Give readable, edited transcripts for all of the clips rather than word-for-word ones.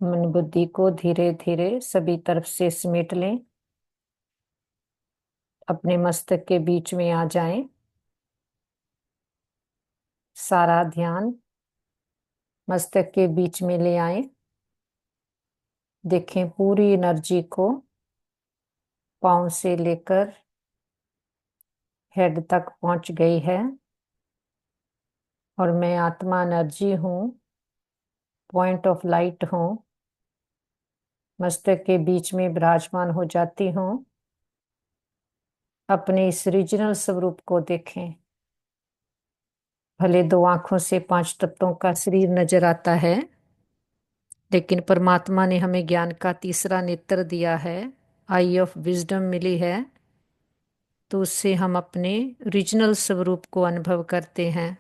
मन बुद्धि को धीरे धीरे सभी तरफ से समेट लें। अपने मस्तक के बीच में आ जाएं। सारा ध्यान मस्तक के बीच में ले आए। देखें पूरी एनर्जी को पांव से लेकर हेड तक पहुंच गई है। और मैं आत्मा एनर्जी हूँ, पॉइंट ऑफ लाइट हूँ। मस्तक के बीच में विराजमान हो जाती हूँ। अपने इस रीजनल स्वरूप को देखें। भले दो आंखों से पांच तत्वों का शरीर नजर आता है, लेकिन परमात्मा ने हमें ज्ञान का तीसरा नेत्र दिया है, आई ऑफ विजडम मिली है। तो उससे हम अपने रीजनल स्वरूप को अनुभव करते हैं।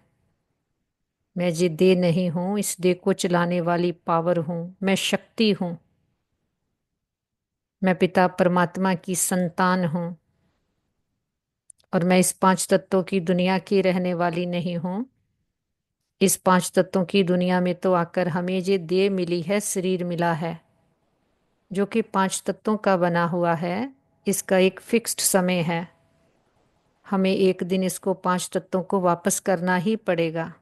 मैं ये देह नहीं हूं, इस देह को चलाने वाली पावर हूं, मैं शक्ति हूं। मैं पिता परमात्मा की संतान हूं। और मैं इस पांच तत्वों की दुनिया की रहने वाली नहीं हूं। इस पांच तत्वों की दुनिया में तो आकर हमें ये देह मिली है, शरीर मिला है, जो कि पांच तत्वों का बना हुआ है। इसका एक फिक्स्ड समय है। हमें एक दिन इसको पांच तत्वों को वापस करना ही पड़ेगा।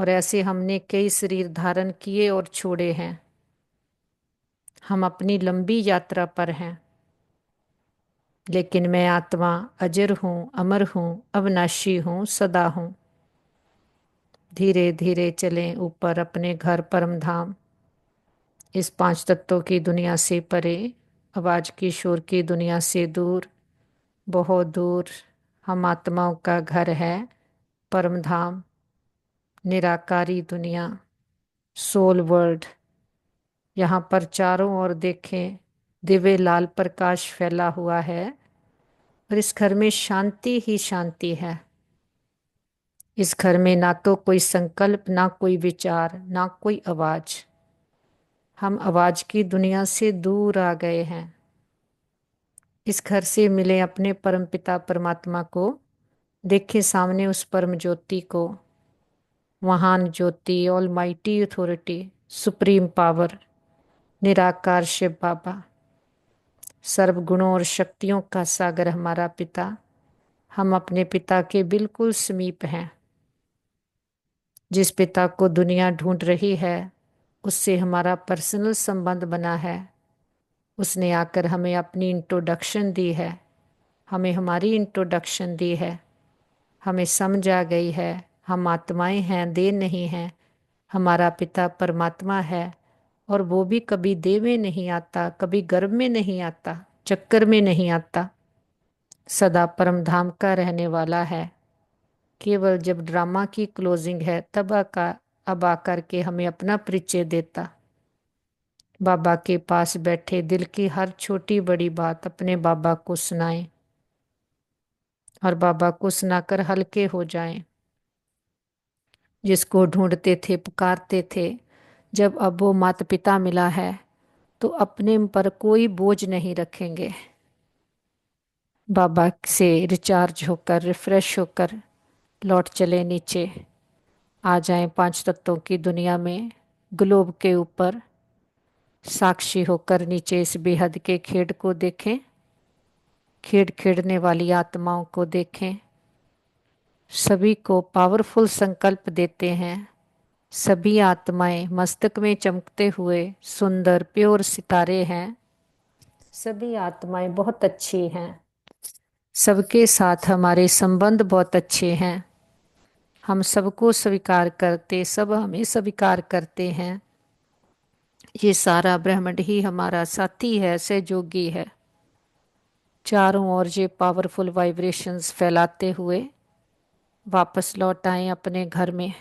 और ऐसे हमने कई शरीर धारण किए और छोड़े हैं। हम अपनी लंबी यात्रा पर हैं। लेकिन मैं आत्मा अजर हूँ, अमर हूँ, अविनाशी हूँ, सदा हूँ। धीरे धीरे चलें ऊपर अपने घर परम धाम, इस पांच तत्वों की दुनिया से परे, आवाज की शोर की दुनिया से दूर, बहुत दूर। हम आत्माओं का घर है, परम धाम, निराकारी दुनिया, सोल वर्ल्ड। यहाँ पर चारों ओर देखें, दिव्य लाल प्रकाश फैला हुआ है। और इस घर में शांति ही शांति है। इस घर में ना तो कोई संकल्प, ना कोई विचार, ना कोई आवाज। हम आवाज की दुनिया से दूर आ गए हैं। इस घर से मिले अपने परमपिता परमात्मा को। देखे सामने उस परम ज्योति को, महान ज्योति, almighty authority, supreme power, निराकार शिव बाबा, सर्व गुणों और शक्तियों का सागर हमारा पिता। हम अपने पिता के बिल्कुल समीप हैं। जिस पिता को दुनिया ढूंढ रही है, उससे हमारा पर्सनल संबंध बना है। उसने आकर हमें अपनी इंट्रोडक्शन दी है, हमें हमारी इंट्रोडक्शन दी है। हमें समझ आ गई है, हम आत्माएं हैं, देह नहीं हैं। हमारा पिता परमात्मा है। और वो भी कभी देह में नहीं आता, कभी गर्भ में नहीं आता, चक्कर में नहीं आता। सदा परम धाम का रहने वाला है। केवल जब ड्रामा की क्लोजिंग है तब अब आकर के हमें अपना परिचय देता। बाबा के पास बैठे दिल की हर छोटी बड़ी बात अपने बाबा को सुनाएं। और बाबा को सुनाकर हल्के हो जाएं। जिसको ढूंढते थे, पुकारते थे, जब अब वो माता पिता मिला है, तो अपने पर कोई बोझ नहीं रखेंगे। बाबा से रिचार्ज होकर, रिफ्रेश होकर लौट चले नीचे। आ जाएं पांच तत्वों की दुनिया में, ग्लोब के ऊपर साक्षी होकर नीचे इस बेहद के खेड को देखें। खेड खेड़ने वाली आत्माओं को देखें। सभी को पावरफुल संकल्प देते हैं। सभी आत्माएं मस्तक में चमकते हुए सुंदर प्योर सितारे हैं। सभी आत्माएं बहुत अच्छी हैं। सबके साथ हमारे संबंध बहुत अच्छे हैं। हम सबको स्वीकार करते, सब हमें स्वीकार करते हैं। ये सारा ब्रह्मांड ही हमारा साथी है, सहयोगी है। चारों ओर ये पावरफुल वाइब्रेशंस फैलाते हुए वापस लौट आए अपने घर में।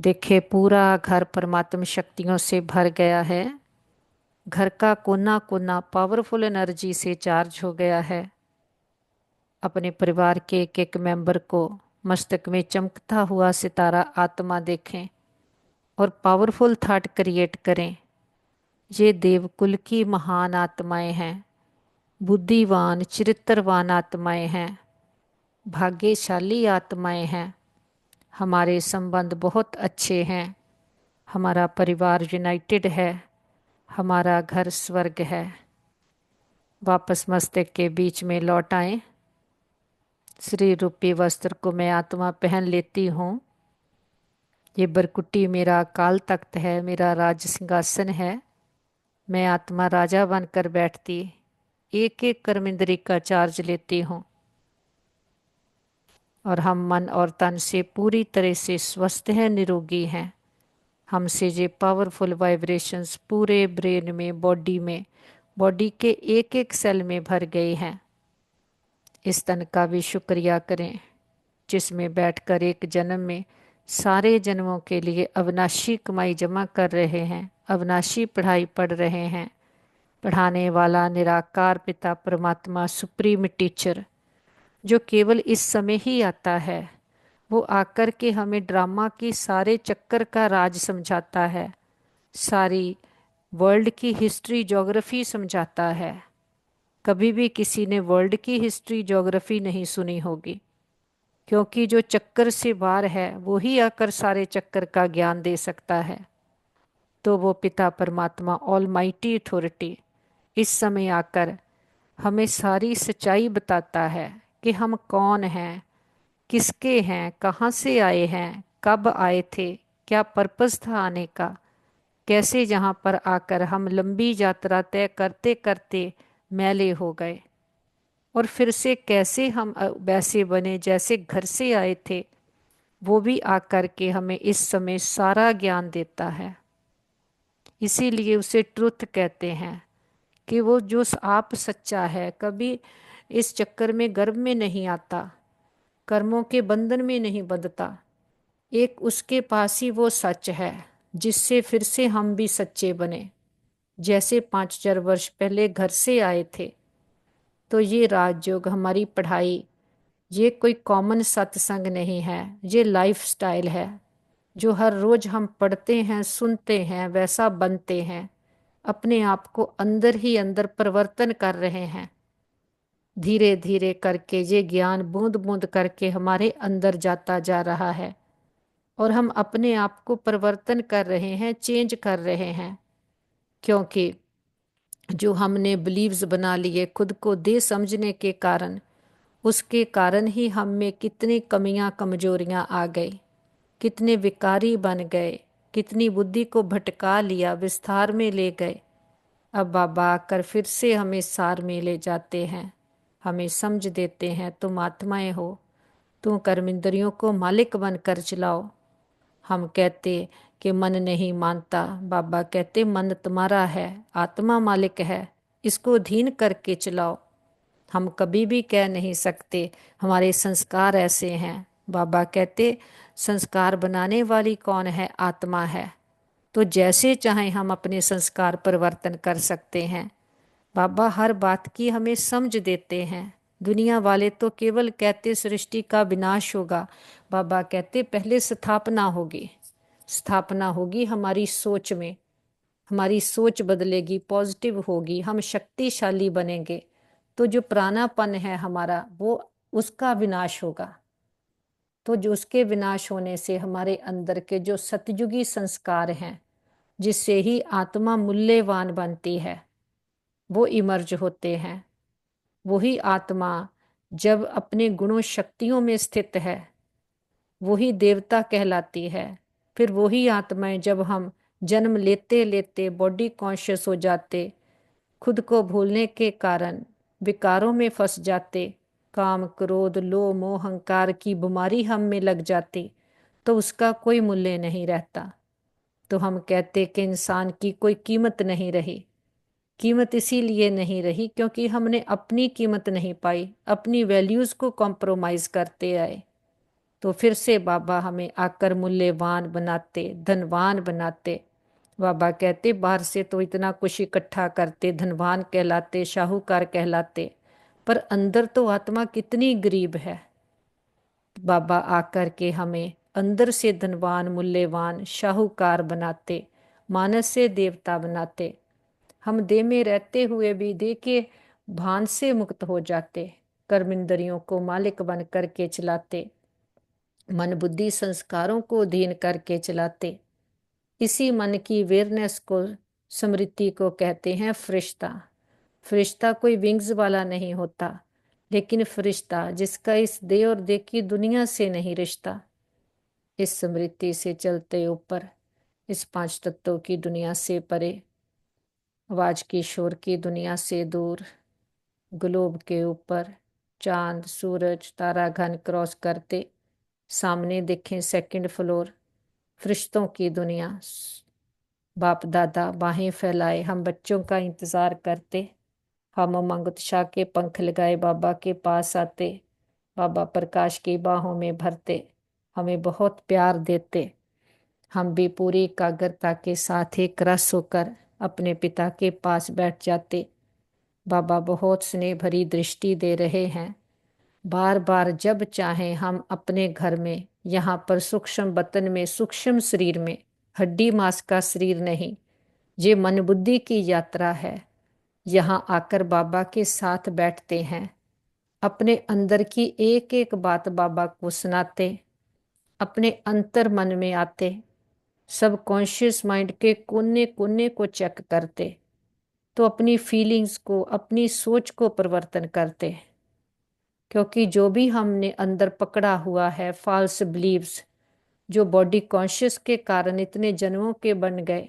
देखे पूरा घर परमात्म शक्तियों से भर गया है। घर का कोना कोना पावरफुल एनर्जी से चार्ज हो गया है। अपने परिवार के एक एक मेंबर को मस्तक में चमकता हुआ सितारा आत्मा देखें और पावरफुल थॉट क्रिएट करें। ये देवकुल की महान आत्माएं हैं, बुद्धिवान चरित्रवान आत्माएं हैं, भाग्यशाली आत्माएं हैं। हमारे संबंध बहुत अच्छे हैं। हमारा परिवार यूनाइटेड है, हमारा घर स्वर्ग है। वापस मस्तक के बीच में लौट आए। श्री रूपी वस्त्र को मैं आत्मा पहन लेती हूँ। ये बरकुटी मेरा काल तख्त है, मेरा राज सिंहासन है। मैं आत्मा राजा बनकर बैठती, एक एक कर्मेंद्री का चार्ज लेती हूँ। और हम मन और तन से पूरी तरह से स्वस्थ हैं, निरोगी हैं। हमसे ये पावरफुल वाइब्रेशंस पूरे ब्रेन में, बॉडी में, बॉडी के एक एक सेल में भर गए हैं। इस तन का भी शुक्रिया करें जिसमें बैठकर एक जन्म में सारे जन्मों के लिए अविनाशी कमाई जमा कर रहे हैं, अविनाशी पढ़ाई पढ़ रहे हैं। पढ़ाने वाला निराकार पिता परमात्मा सुप्रीम टीचर जो केवल इस समय ही आता है, वो आकर के हमें ड्रामा की सारे चक्कर का राज समझाता है, सारी वर्ल्ड की हिस्ट्री ज्योग्राफी समझाता है। कभी भी किसी ने वर्ल्ड की हिस्ट्री ज्योग्राफी नहीं सुनी होगी, क्योंकि जो चक्कर से बाहर है वो ही आकर सारे चक्कर का ज्ञान दे सकता है। तो वो पिता परमात्मा ऑल माइटी अथॉरिटी इस समय आकर हमें सारी सच्चाई बताता है कि हम कौन हैं, किसके हैं, कहाँ से आए हैं, कब आए थे, क्या पर्पस था आने का, कैसे जहाँ पर आकर हम लंबी यात्रा तय करते करते मैले हो गए, और फिर से कैसे हम वैसे बने जैसे घर से आए थे। वो भी आकर के हमें इस समय सारा ज्ञान देता है। इसीलिए उसे ट्रुथ कहते हैं कि वो जो आप सच्चा है, कभी इस चक्कर में गर्भ में नहीं आता, कर्मों के बंधन में नहीं बंधता। एक उसके पास ही वो सच है जिससे फिर से हम भी सच्चे बने। जैसे 5,000 वर्ष पहले घर से आए थे, तो ये राजयोग, हमारी पढ़ाई, ये कोई कॉमन सत्संग नहीं है, ये लाइफ स्टाइल है जो हर रोज हम पढ़ते हैं, सुनते हैं, वैसा बनते हैं। अपने आप को अंदर ही अंदर परिवर्तन कर रहे हैं। धीरे धीरे करके ये ज्ञान बूंद बूंद करके हमारे अंदर जाता जा रहा है, और हम अपने आप को परिवर्तन कर रहे हैं, चेंज कर रहे हैं। क्योंकि जो हमने बिलीव्स बना लिए खुद को दे समझने के कारण, उसके कारण ही हम में कितनी कमियां कमजोरियां आ गई, कितने विकारी बन गए, कितनी बुद्धि को भटका लिया, विस्तार में ले गए। अब बाबा आकर फिर से हमें सार में ले जाते हैं, हमें समझ देते हैं तुम आत्माएं हो, तुम कर्मेंद्रियों को मालिक बनकर चलाओ। हम कहते कि मन नहीं मानता, बाबा कहते मन तुम्हारा है, आत्मा मालिक है, इसको अधीन करके चलाओ। हम कभी भी कह नहीं सकते हमारे संस्कार ऐसे हैं। बाबा कहते संस्कार बनाने वाली कौन है, आत्मा है। तो जैसे चाहें हम अपने संस्कार परिवर्तन कर सकते हैं। बाबा हर बात की हमें समझ देते हैं। दुनिया वाले तो केवल कहते सृष्टि का विनाश होगा, बाबा कहते पहले स्थापना होगी। स्थापना होगी हमारी सोच में, हमारी सोच बदलेगी, पॉजिटिव होगी, हम शक्तिशाली बनेंगे। तो जो पुरानापन है हमारा, वो उसका विनाश होगा। तो जो उसके विनाश होने से हमारे अंदर के जो सतयुगी संस्कार हैं, जिससे ही आत्मा मूल्यवान बनती है, वो इमर्ज होते हैं। वही आत्मा जब अपने गुणों शक्तियों में स्थित है, वही देवता कहलाती है। फिर वही आत्माएं जब हम जन्म लेते लेते बॉडी कॉन्शियस हो जाते, खुद को भूलने के कारण विकारों में फंस जाते, काम क्रोध लोभ मोह अहंकार की बीमारी हम में लग जाती, तो उसका कोई मूल्य नहीं रहता। तो हम कहते कि इंसान की कोई कीमत नहीं रही। कीमत इसीलिए नहीं रही क्योंकि हमने अपनी कीमत नहीं पाई, अपनी वैल्यूज को कॉम्प्रोमाइज करते आए। तो फिर से बाबा हमें आकर मूल्यवान बनाते, धनवान बनाते। बाबा कहते बाहर से तो इतना कुछ इकट्ठा करते, धनवान कहलाते, शाहूकार कहलाते, पर अंदर तो आत्मा कितनी गरीब है। बाबा आकर के हमें अंदर से धनवान, मूल्यवान, शाहूकार बनाते, मानस से देवता बनाते। हम देह में रहते हुए भी देह के भान से मुक्त हो जाते, कर्मेंद्रियों को मालिक बन करके चलाते, मन बुद्धि संस्कारों को अधीन करके चलाते। इसी मन की अवेयरनेस को, स्मृति को कहते हैं फरिश्ता। फरिश्ता कोई विंग्स वाला नहीं होता, लेकिन फरिश्ता जिसका इस देह और देह की दुनिया से नहीं रिश्ता, इस स्मृति से चलते ऊपर, इस पांच तत्वों की दुनिया से परे, आवाज की शोर की दुनिया से दूर, ग्लोब के ऊपर चांद सूरज तारा घन क्रॉस करते, सामने देखें सेकंड फ्लोर, फरिश्तों की दुनिया। बाप दादा बाहें फैलाए हम बच्चों का इंतजार करते, हम उमंग उत्साह के पंख लगाए बाबा के पास आते, बाबा प्रकाश की बाहों में भरते, हमें बहुत प्यार देते। हम भी पूरी एकाग्रता के साथ एक रस होकर अपने पिता के पास बैठ जाते। बाबा बहुत स्नेह भरी दृष्टि दे रहे हैं। बार बार जब चाहें हम अपने घर में, यहाँ पर सूक्ष्म बतन में, सूक्ष्म शरीर में, हड्डी मांस का शरीर नहीं, ये मन बुद्धि की यात्रा है। यहाँ आकर बाबा के साथ बैठते हैं, अपने अंदर की एक एक बात बाबा को सुनाते, अपने अंतर मन में आते, सब कॉन्शियस माइंड के कोने कोने को चेक करते, तो अपनी फीलिंग्स को, अपनी सोच को परिवर्तन करते। क्योंकि जो भी हमने अंदर पकड़ा हुआ है फॉल्स बिलीव्स, जो बॉडी कॉन्शियस के कारण इतने जन्मों के बन गए,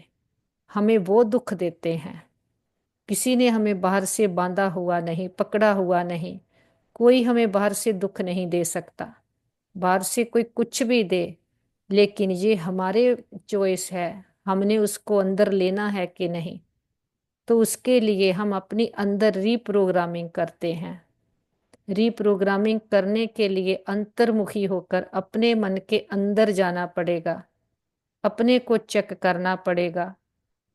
हमें वो दुख देते हैं। किसी ने हमें बाहर से बांधा हुआ नहीं, पकड़ा हुआ नहीं, कोई हमें बाहर से दुख नहीं दे सकता, बाहर से कोई कुछ भी दे, लेकिन ये हमारे चॉइस है, हमने उसको अंदर लेना है कि नहीं। तो उसके लिए हम अपनी अंदर रीप्रोग्रामिंग करते हैं। रीप्रोग्रामिंग करने के लिए अंतर्मुखी होकर अपने मन के अंदर जाना पड़ेगा, अपने को चेक करना पड़ेगा,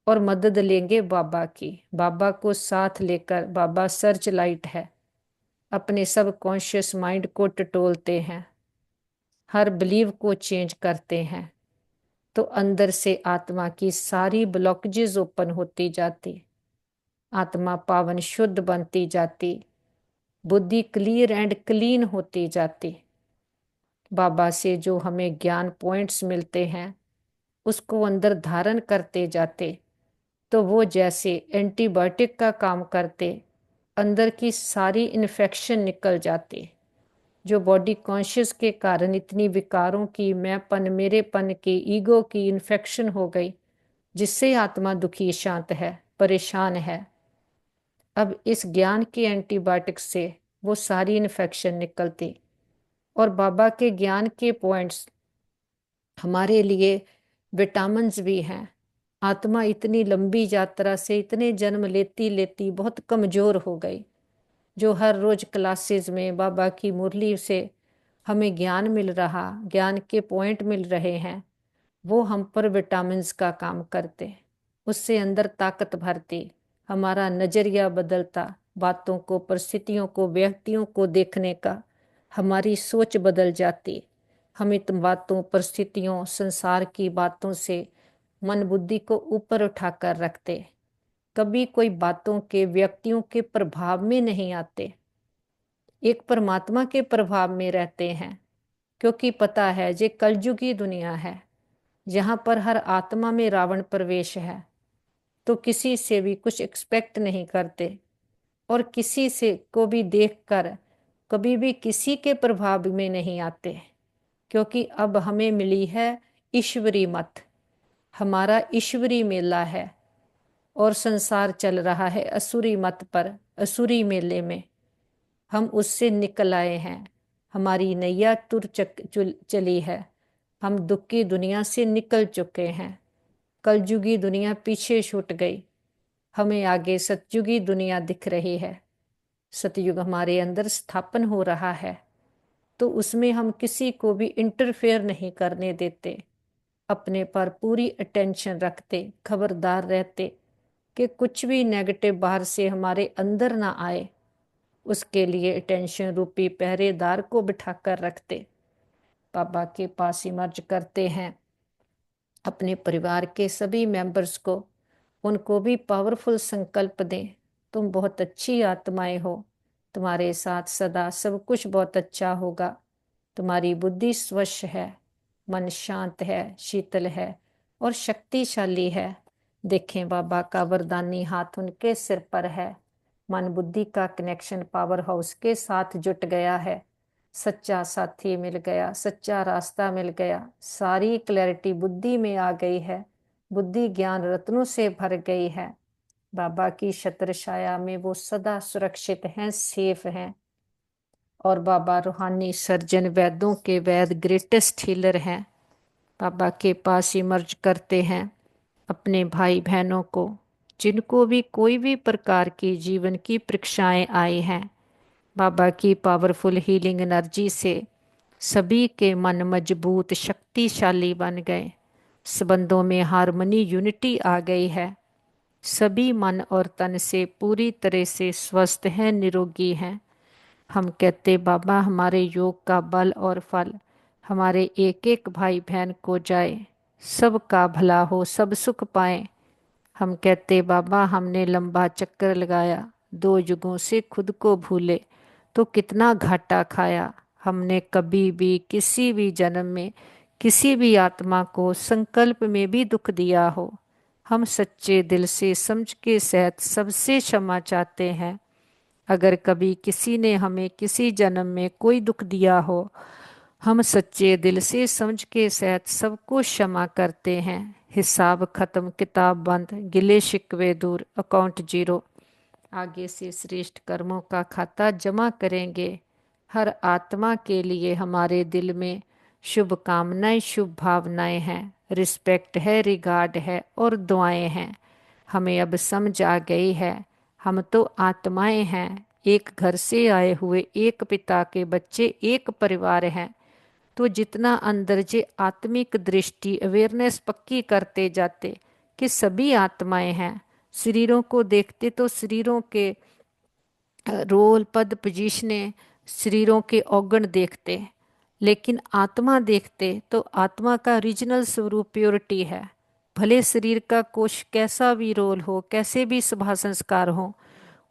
और मदद लेंगे बाबा की। बाबा को साथ लेकर, बाबा सर्च लाइट है, अपने सब कॉन्शियस माइंड को टटोलते हैं, हर बिलीव को चेंज करते हैं, तो अंदर से आत्मा की सारी ब्लॉकेजेस ओपन होती जाती, आत्मा पावन शुद्ध बनती जाती, बुद्धि क्लियर एंड क्लीन होती जाती। बाबा से जो हमें ज्ञान पॉइंट्स मिलते हैं उसको अंदर धारण करते जाते, तो वो जैसे एंटीबायोटिक का काम करते, अंदर की सारी इन्फेक्शन निकल जाती, जो बॉडी कॉन्शियस के कारण इतनी विकारों की, मैंपन मेरेपन की, ईगो की इन्फेक्शन हो गई, जिससे आत्मा दुखी शांत है, परेशान है। अब इस ज्ञान के एंटीबायोटिक से वो सारी इन्फेक्शन निकलती, और बाबा के ज्ञान के पॉइंट्स हमारे लिए विटामिन्स भी हैं। आत्मा इतनी लंबी यात्रा से, इतने जन्म लेती लेती बहुत कमजोर हो गई, जो हर रोज क्लासेस में बाबा की मुरली से हमें ज्ञान मिल रहा, ज्ञान के पॉइंट मिल रहे हैं, वो हम पर विटामिन्स का काम करते, उससे अंदर ताकत भरती, हमारा नजरिया बदलता, बातों को, परिस्थितियों को, व्यक्तियों को देखने का हमारी सोच बदल जाती। हम इन बातों, परिस्थितियों, संसार की बातों से मन बुद्धि को ऊपर उठाकर रखते, कभी कोई बातों के, व्यक्तियों के प्रभाव में नहीं आते, एक परमात्मा के प्रभाव में रहते हैं। क्योंकि पता है ये कलयुगी दुनिया है, जहाँ पर हर आत्मा में रावण प्रवेश है, तो किसी से भी कुछ एक्सपेक्ट नहीं करते, और किसी से को भी देखकर कभी भी किसी के प्रभाव में नहीं आते। क्योंकि अब हमें मिली है ईश्वरी मत, हमारा ईश्वरी मेला है, और संसार चल रहा है असुरी मत पर, असुरी मेले में। हम उससे निकल आए हैं, हमारी नैया चली है, हम दुख की दुनिया से निकल चुके हैं, कलयुगी दुनिया पीछे छूट गई, हमें आगे सतयुगी दुनिया दिख रही है। सतयुग हमारे अंदर स्थापन हो रहा है, तो उसमें हम किसी को भी इंटरफेयर नहीं करने देते, अपने पर पूरी अटेंशन रखते, खबरदार रहते कि कुछ भी नेगेटिव बाहर से हमारे अंदर ना आए। उसके लिए अटेंशन रूपी पहरेदार को बिठाकर रखते, बाबा के पास इमर्ज करते हैं अपने परिवार के सभी मेंबर्स को, उनको भी पावरफुल संकल्प दें, तुम बहुत अच्छी आत्माएं हो, तुम्हारे साथ सदा सब कुछ बहुत अच्छा होगा, तुम्हारी बुद्धि स्वच्छ है, मन शांत है, शीतल है, और शक्तिशाली है। देखें बाबा का वरदानी हाथ उनके सिर पर है। मन बुद्धि का कनेक्शन पावर हाउस के साथ जुट गया है। सच्चा साथी मिल गया, सच्चा रास्ता मिल गया। सारी क्लैरिटी बुद्धि में आ गई है। बुद्धि ज्ञान रत्नों से भर गई है। बाबा की छत्र छाया में वो सदा सुरक्षित हैं, सेफ हैं। और बाबा रूहानी सर्जन, वैद्यों के वैद, ग्रेटेस्ट हीलर हैं। बाबा के पास इमर्ज करते हैं अपने भाई बहनों को, जिनको भी कोई भी प्रकार की जीवन की परीक्षाएं आई हैं। बाबा की पावरफुल हीलिंग एनर्जी से सभी के मन मजबूत शक्तिशाली बन गए। संबंधों में हार्मनी, यूनिटी आ गई है। सभी मन और तन से पूरी तरह से स्वस्थ हैं, निरोगी हैं। हम कहते बाबा हमारे योग का बल और फल हमारे एक एक भाई बहन को जाए, सबका भला हो, सब सुख पाए। हम कहते बाबा हमने लंबा चक्कर लगाया, 2 युगों से खुद को भूले तो कितना घाटा खाया। हमने कभी भी किसी भी जन्म में किसी भी आत्मा को संकल्प में भी दुख दिया हो, हम सच्चे दिल से समझ के सहित सबसे क्षमा चाहते हैं। अगर कभी किसी ने हमें किसी जन्म में कोई दुख दिया हो, हम सच्चे दिल से समझ के सहित सबको क्षमा करते हैं। हिसाब खत्म, किताब बंद, गिले शिकवे दूर, अकाउंट जीरो। आगे से श्रेष्ठ कर्मों का खाता जमा करेंगे। हर आत्मा के लिए हमारे दिल में शुभ कामनाएं, शुभ भावनाएं हैं, रिस्पेक्ट है, रिगार्ड है और दुआएं हैं। हमें अब समझ आ गई है, हम तो आत्माएं हैं, एक घर से आए हुए, एक पिता के बच्चे, एक परिवार हैं। तो जितना अंदर जे आत्मिक दृष्टि, अवेयरनेस पक्की करते जाते कि सभी आत्माएं हैं। शरीरों को देखते तो शरीरों के रोल, पद, पोजीशने, शरीरों के औगण देखते, लेकिन आत्मा देखते तो आत्मा का रीजनल स्वरूप प्योरिटी है। भले शरीर का कोश कैसा भी रोल हो, कैसे भी स्वभाव संस्कार हो,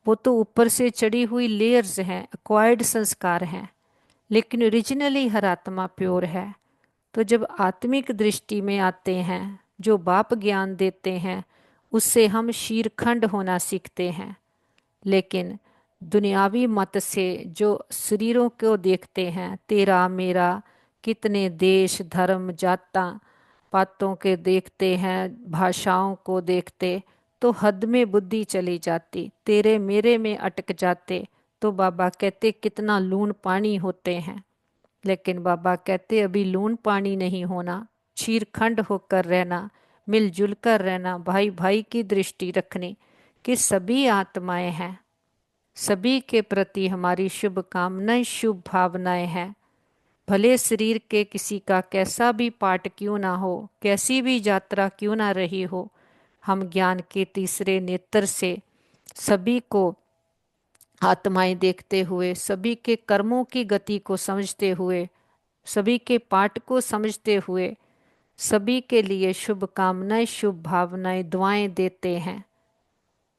वो तो ऊपर से चढ़ी हुई लेयर्स हैं, एक्वायर्ड संस्कार हैं, लेकिन ओरिजिनली हर आत्मा प्योर है। तो जब आत्मिक दृष्टि में आते हैं, जो बाप ज्ञान देते हैं, उससे हम शीरखंड होना सीखते हैं। लेकिन दुनियावी मत से जो शरीरों को देखते हैं, तेरा मेरा, कितने देश, धर्म, जाता पातों के देखते हैं, भाषाओं को देखते, तो हद में बुद्धि चली जाती, तेरे मेरे में अटक जाते। तो बाबा कहते कितना लून पानी होते हैं। लेकिन बाबा कहते अभी लून पानी नहीं होना, चीरखंड होकर रहना, मिलजुल कर रहना, भाई भाई की दृष्टि रखनी कि सभी आत्माएं हैं। सभी के प्रति हमारी शुभकामनाएं, शुभ भावनाएं हैं। भले शरीर के किसी का कैसा भी पार्ट क्यों ना हो, कैसी भी यात्रा क्यों ना रही हो, हम ज्ञान के तीसरे नेत्र से सभी को आत्माएं देखते हुए, सभी के कर्मों की गति को समझते हुए, सभी के पाठ को समझते हुए, सभी के लिए शुभकामनाएं, शुभ भावनाएं, दुआएं देते हैं।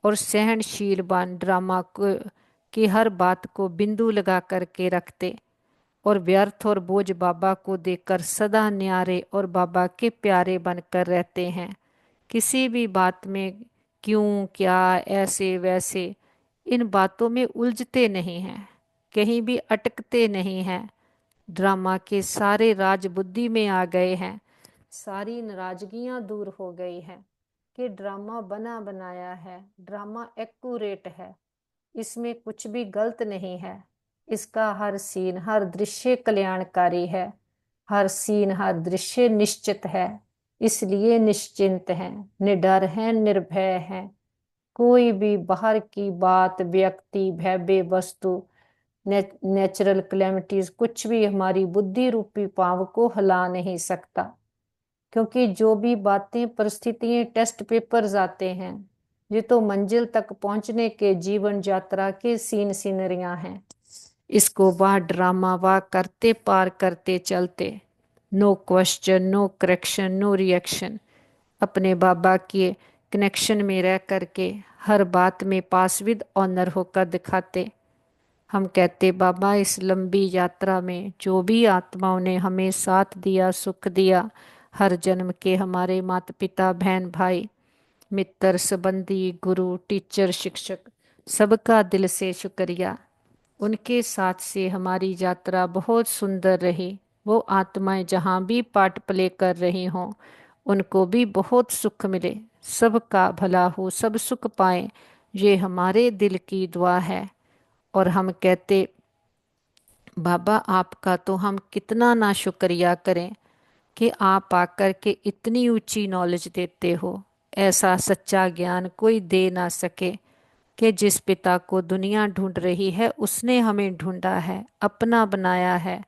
और सहनशील बन ड्रामा को की हर बात को बिंदु लगा करके रखते, और व्यर्थ और बोझ बाबा को देकर सदा न्यारे और बाबा के प्यारे बनकर रहते हैं। किसी भी बात में क्यों, क्या, ऐसे वैसे, इन बातों में उलझते नहीं हैं, कहीं भी अटकते नहीं हैं। ड्रामा के सारे राज बुद्धि में आ गए हैं। सारी नाराजगियां दूर हो गई हैं कि ड्रामा बना बनाया है, ड्रामा एक्यूरेट है, इसमें कुछ भी गलत नहीं है। इसका हर सीन, हर दृश्य कल्याणकारी है। हर सीन, हर दृश्य निश्चित है। इसलिए निश्चिंत हैं, निडर हैं, निर्भय हैं। कोई भी बाहर की बात, व्यक्ति, भव्य वस्तु, नेचुरल क्लेमिटीज, कुछ भी हमारी बुद्धि रूपी पांव को हिला नहीं सकता। क्योंकि जो भी बातें, परिस्थितियां, टेस्ट पेपर्स आते हैं, ये तो मंजिल तक पहुंचने के जीवन यात्रा के सीन सीनरियां हैं। इसको वाह ड्रामा वाह करते पार करते चलते, no question, no correction, no reaction, अपने बाबा के कनेक्शन में रह करके हर बात में पास विद ऑनर होकर दिखाते। हम कहते बाबा इस लंबी यात्रा में जो भी आत्माओं ने हमें साथ दिया, सुख दिया, हर जन्म के हमारे माता पिता, बहन भाई, मित्र, संबंधी, गुरु, टीचर, शिक्षक, सबका दिल से शुक्रिया। उनके साथ से हमारी यात्रा बहुत सुंदर रही। वो आत्माएं जहाँ भी पार्ट प्ले कर रही हों, उनको भी बहुत सुख मिले, सबका भला हो, सब सुख पाएं, ये हमारे दिल की दुआ है। और हम कहते, बाबा आपका तो हम कितना ना शुक्रिया करें कि आप आकर के इतनी ऊंची नॉलेज देते हो। ऐसा सच्चा ज्ञान कोई दे ना सके कि जिस पिता को दुनिया ढूंढ रही है उसने हमें ढूंढा है, अपना बनाया है।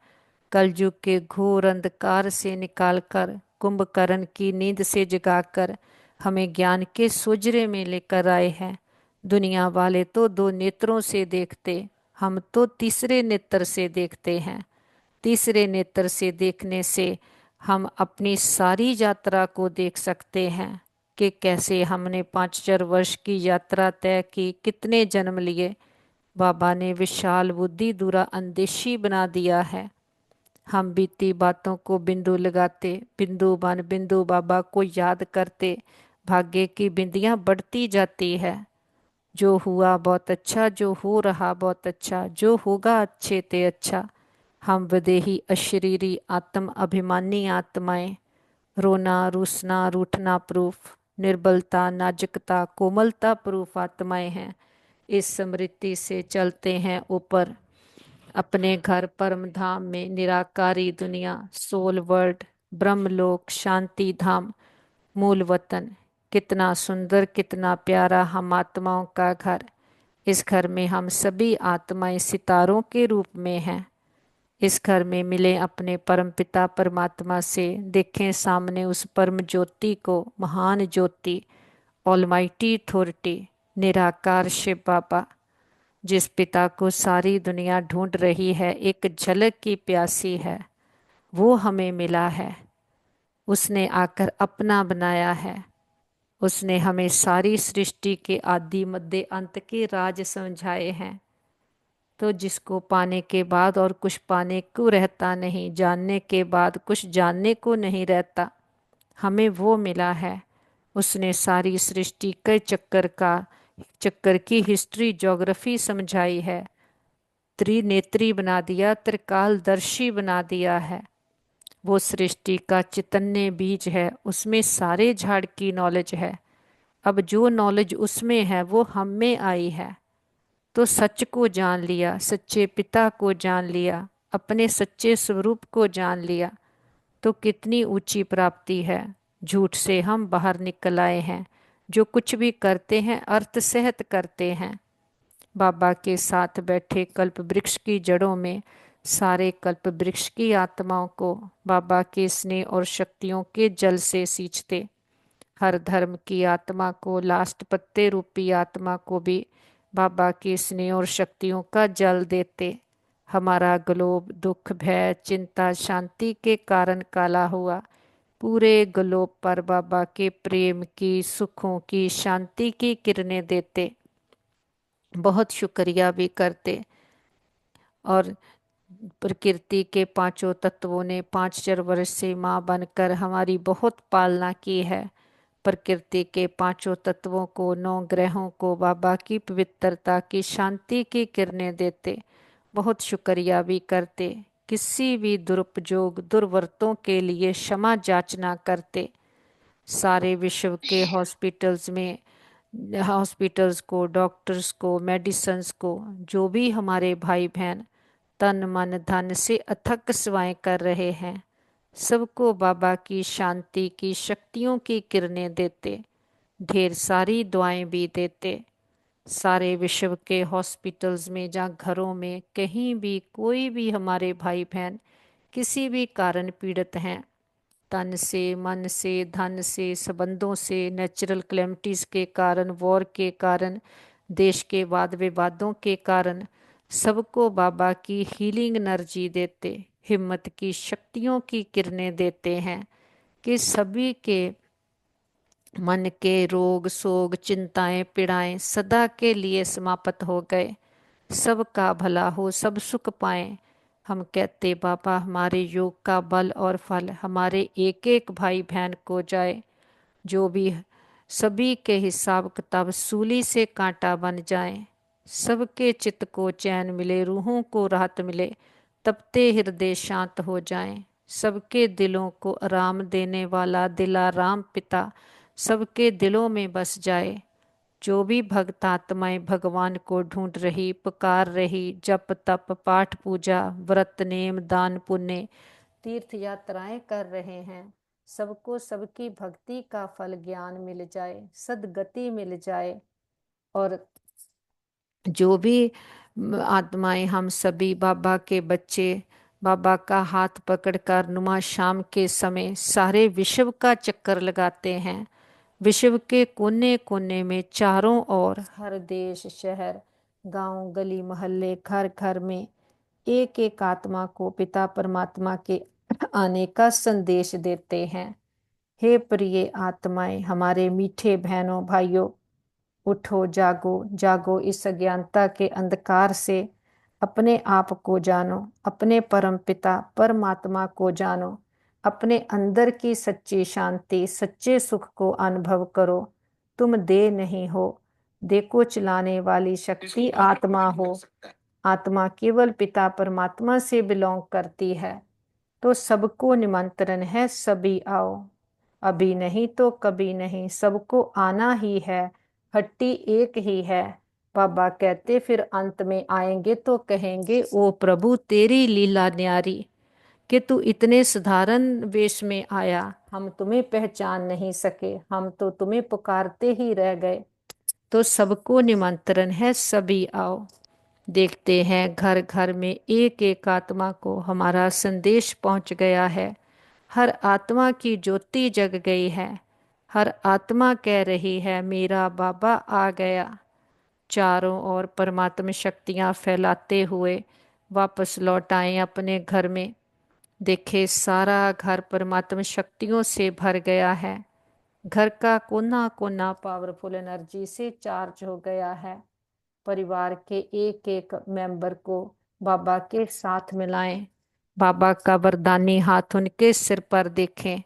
कलयुग के घोर अंधकार से निकालकर, कुंभकर्ण की नींद से जगाकर हमें ज्ञान के सुजरे में लेकर आए हैं। दुनिया वाले तो दो नेत्रों से देखते, हम तो तीसरे नेत्र से देखते हैं। तीसरे नेत्र से देखने से हम अपनी सारी यात्रा को देख सकते हैं कि कैसे हमने 5,000 वर्ष की यात्रा तय की, कितने जन्म लिए। बाबा ने विशाल बुद्धि दूरा अंदेशी बना दिया है। हम बीती बातों को बिंदु लगाते, बिंदु बन बिंदु बाबा को याद करते, भाग्य की बिंदियां बढ़ती जाती है। जो हुआ बहुत अच्छा, जो हो रहा बहुत अच्छा, जो होगा अच्छे ते अच्छा। हम विदेही अशरीरी आत्म अभिमानी आत्माएं, रोना रूसना रूठना प्रूफ, निर्बलता नाजुकता कोमलता प्रूफ आत्माएं हैं। इस स्मृति से चलते हैं ऊपर अपने घर परम धाम में, निराकारी दुनिया, सोल वर्ल्ड, ब्रह्मलोक, शांति धाम, मूल वतन। कितना सुंदर, कितना प्यारा हम आत्माओं का घर। इस घर में हम सभी आत्माएं सितारों के रूप में हैं। इस घर में मिले अपने परमपिता परमात्मा से, देखें सामने उस परम ज्योति को, महान ज्योति, ऑलमाइटी अथॉरिटी, निराकार शिव बाबा, जिस पिता को सारी दुनिया ढूंढ रही है, एक झलक की प्यासी है। वो हमें मिला है, उसने आकर अपना बनाया है। उसने हमें सारी सृष्टि के आदि मध्य अंत के राज समझाए हैं। तो जिसको पाने के बाद और कुछ पाने को रहता नहीं, जानने के बाद कुछ जानने को नहीं रहता, हमें वो मिला है। उसने सारी सृष्टि के चक्कर की हिस्ट्री, ज्योग्राफी समझाई है। त्रिनेत्री बना दिया, त्रिकालदर्शी बना दिया है। वो सृष्टि का चैतन्य बीज है, उसमें सारे झाड़ की नॉलेज है। अब जो नॉलेज उसमें है वो हम में आई है। तो सच को जान लिया, सच्चे पिता को जान लिया, अपने सच्चे स्वरूप को जान लिया, तो कितनी ऊंची प्राप्ति है। झूठ से हम बाहर निकल आए हैं। जो कुछ भी करते हैं अर्थ सहत करते हैं। बाबा के साथ बैठे कल्प वृक्ष की जड़ों में सारे कल्प वृक्ष की आत्माओं को बाबा के स्नेह और शक्तियों के जल से सींचते। हर धर्म की आत्मा को, लास्ट पत्ते रूपी आत्मा को भी बाबा के स्नेह और शक्तियों का जल देते। हमारा ग्लोब दुख, भय, चिंता, शांति के कारण काला हुआ, पूरे ग्लोब पर बाबा के प्रेम की, सुखों की, शांति की किरणें देते। बहुत शुक्रिया भी करते। और प्रकृति के पांचों तत्वों ने 5,000 वर्ष से माँ बनकर हमारी बहुत पालना की है। प्रकृति के पांचों तत्वों को, 9 ग्रहों को बाबा की पवित्रता की, शांति की किरणें देते। बहुत शुक्रिया भी करते। किसी भी दुरुपयोग, दुर्वर्तों के लिए क्षमा याचना करते। सारे विश्व के हॉस्पिटल्स को, डॉक्टर्स को, मेडिसिन्स को, जो भी हमारे भाई बहन तन मन धन से अथक सेवाएं कर रहे हैं, सबको बाबा की शांति की, शक्तियों की किरणें देते। ढेर सारी दुआएं भी देते। सारे विश्व के हॉस्पिटल्स में, जहाँ घरों में, कहीं भी कोई भी हमारे भाई बहन किसी भी कारण पीड़ित हैं, तन से, मन से, धन से, संबंधों से, नेचुरल क्लेमिटीज के कारण, वॉर के कारण, देश के वाद विवादों के कारण, सबको बाबा की हीलिंग एनर्जी देते, हिम्मत की, शक्तियों की किरणें देते हैं कि सभी के मन के रोग शोक, चिंताएं पीड़ाएं सदा के लिए समाप्त हो गए। सबका भला हो, सब सुख पाएं। हम कहते बाबा हमारे योग का बल और फल हमारे एक एक भाई बहन को जाए, जो भी सभी के हिसाब किताब सूली से कांटा बन जाए, सबके चित्त को चैन मिले, रूहों को राहत मिले, तपते हृदय शांत हो जाएं, सबके दिलों को आराम देने वाला दिलाराम पिता सबके दिलों में बस जाए। जो भी भक्त आत्माएं भगवान को ढूंढ रही, पुकार रही, जप तप पाठ पूजा व्रत नेम दान पुण्य तीर्थ यात्राएं कर रहे हैं, सबको सबकी भक्ति का फल ज्ञान मिल जाए, सदगति मिल जाए। और जो भी आत्माएं, हम सभी बाबा के बच्चे बाबा का हाथ पकड़कर नुमा शाम के समय सारे विश्व का चक्कर लगाते हैं, विश्व के कोने कोने में चारों ओर, हर देश शहर गांव गली मोहल्ले घर घर में एक एक आत्मा को पिता परमात्मा के आने का संदेश देते हैं। हे प्रिय आत्माएं, हमारे मीठे बहनों भाइयों, उठो जागो जागो, इस अज्ञानता के अंधकार से अपने आप को जानो, अपने परम पिता परमात्मा को जानो, अपने अंदर की सच्ची शांति सच्चे सुख को अनुभव करो। तुम दे नहीं हो, दे को चलाने वाली शक्ति आत्मा हो। आत्मा केवल पिता परमात्मा से बिलोंग करती है। तो सबको निमंत्रण है, सभी आओ, अभी नहीं तो कभी नहीं, सबको आना ही है, हट्टी एक ही है। बाबा कहते फिर अंत में आएंगे तो कहेंगे, ओ प्रभु तेरी लीला न्यारी, कि तू इतने साधारण वेश में आया, हम तुम्हें पहचान नहीं सके, हम तो तुम्हें पुकारते ही रह गए। तो सबको निमंत्रण है, सभी आओ। देखते हैं घर घर में एक एक आत्मा को हमारा संदेश पहुंच गया है, हर आत्मा की ज्योति जग गई है, हर आत्मा कह रही है मेरा बाबा आ गया। चारों ओर परमात्मा शक्तियां फैलाते हुए वापस लौट आए अपने घर में। देखे सारा घर परमात्मा शक्तियों से भर गया है, घर का कोना कोना पावरफुल एनर्जी से चार्ज हो गया है। परिवार के एक एक मेंबर को बाबा के साथ मिलाएं, बाबा का वरदानी हाथ उनके सिर पर देखें।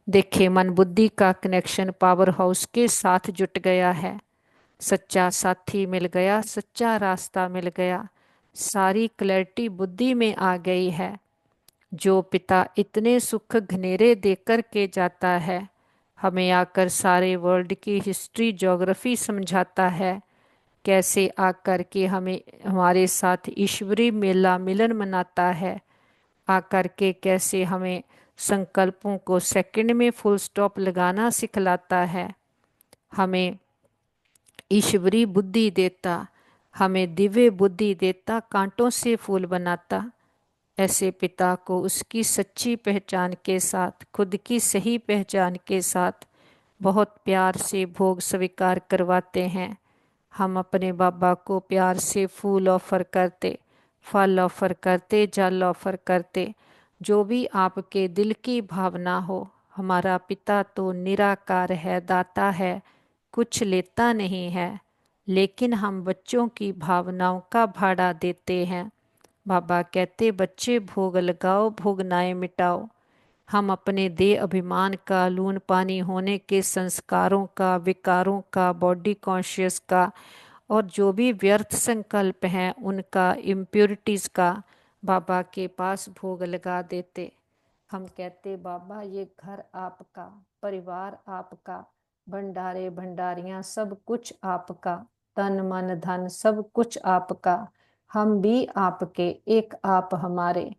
देखे मन बुद्धि का कनेक्शन पावर हाउस के साथ जुट गया है, सच्चा साथी मिल गया, सच्चा रास्ता मिल गया, सारी क्लैरिटी बुद्धि में आ गई है। जो पिता इतने सुख घनेरे देकर के जाता है, हमें आकर सारे वर्ल्ड की हिस्ट्री ज्योग्राफी समझाता है, कैसे आकर के हमें हमारे साथ ईश्वरीय मेला मिलन मनाता है, आकर के कैसे हमें संकल्पों को सेकंड में फुल स्टॉप लगाना सिखलाता है, हमें ईश्वरीय बुद्धि देता, हमें दिव्य बुद्धि देता, कांटों से फूल बनाता। ऐसे पिता को उसकी सच्ची पहचान के साथ, खुद की सही पहचान के साथ बहुत प्यार से भोग स्वीकार करवाते हैं। हम अपने बाबा को प्यार से फूल ऑफर करते, फल ऑफर करते, जल ऑफर करते, जो भी आपके दिल की भावना हो। हमारा पिता तो निराकार है, दाता है, कुछ लेता नहीं है, लेकिन हम बच्चों की भावनाओं का भाड़ा देते हैं। बाबा कहते बच्चे भोग लगाओ, भोगनाएं मिटाओ। हम अपने देह अभिमान का, लून पानी होने के संस्कारों का, विकारों का, बॉडी कॉन्शियस का, और जो भी व्यर्थ संकल्प हैं उनका, इम्प्योरिटीज का बाबा के पास भोग लगा देते। हम कहते बाबा ये घर आपका, परिवार आपका, भंडारे भंडारियां सब कुछ आपका, तन मन धन सब कुछ आपका, हम भी आपके, एक आप हमारे।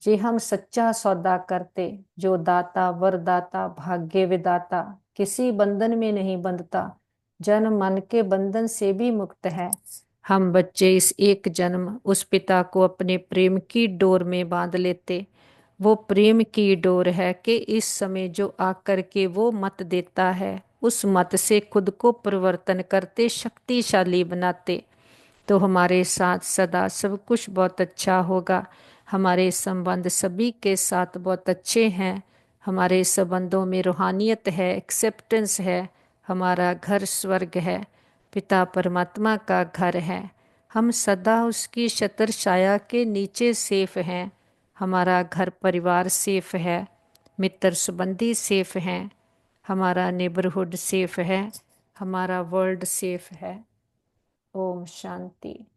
जे हम सच्चा सौदा करते, जो दाता वरदाता भाग्य विदाता किसी बंधन में नहीं बंधता, जन मन के बंधन से भी मुक्त है। हम बच्चे इस एक जन्म उस पिता को अपने प्रेम की डोर में बांध लेते। वो प्रेम की डोर है कि इस समय जो आकर के वो मत देता है, उस मत से खुद को परिवर्तन करते, शक्तिशाली बनाते। तो हमारे साथ सदा सब कुछ बहुत अच्छा होगा। हमारे संबंध सभी के साथ बहुत अच्छे हैं, हमारे संबंधों में रूहानियत है, एक्सेप्टेंस है, हमारा घर स्वर्ग है, पिता परमात्मा का घर है। हम सदा उसकी छत्र छाया के नीचे सेफ हैं। हमारा घर परिवार सेफ है, मित्र संबंधी सेफ हैं, हमारा नेबरहुड सेफ है, हमारा वर्ल्ड सेफ है। ओम शांति।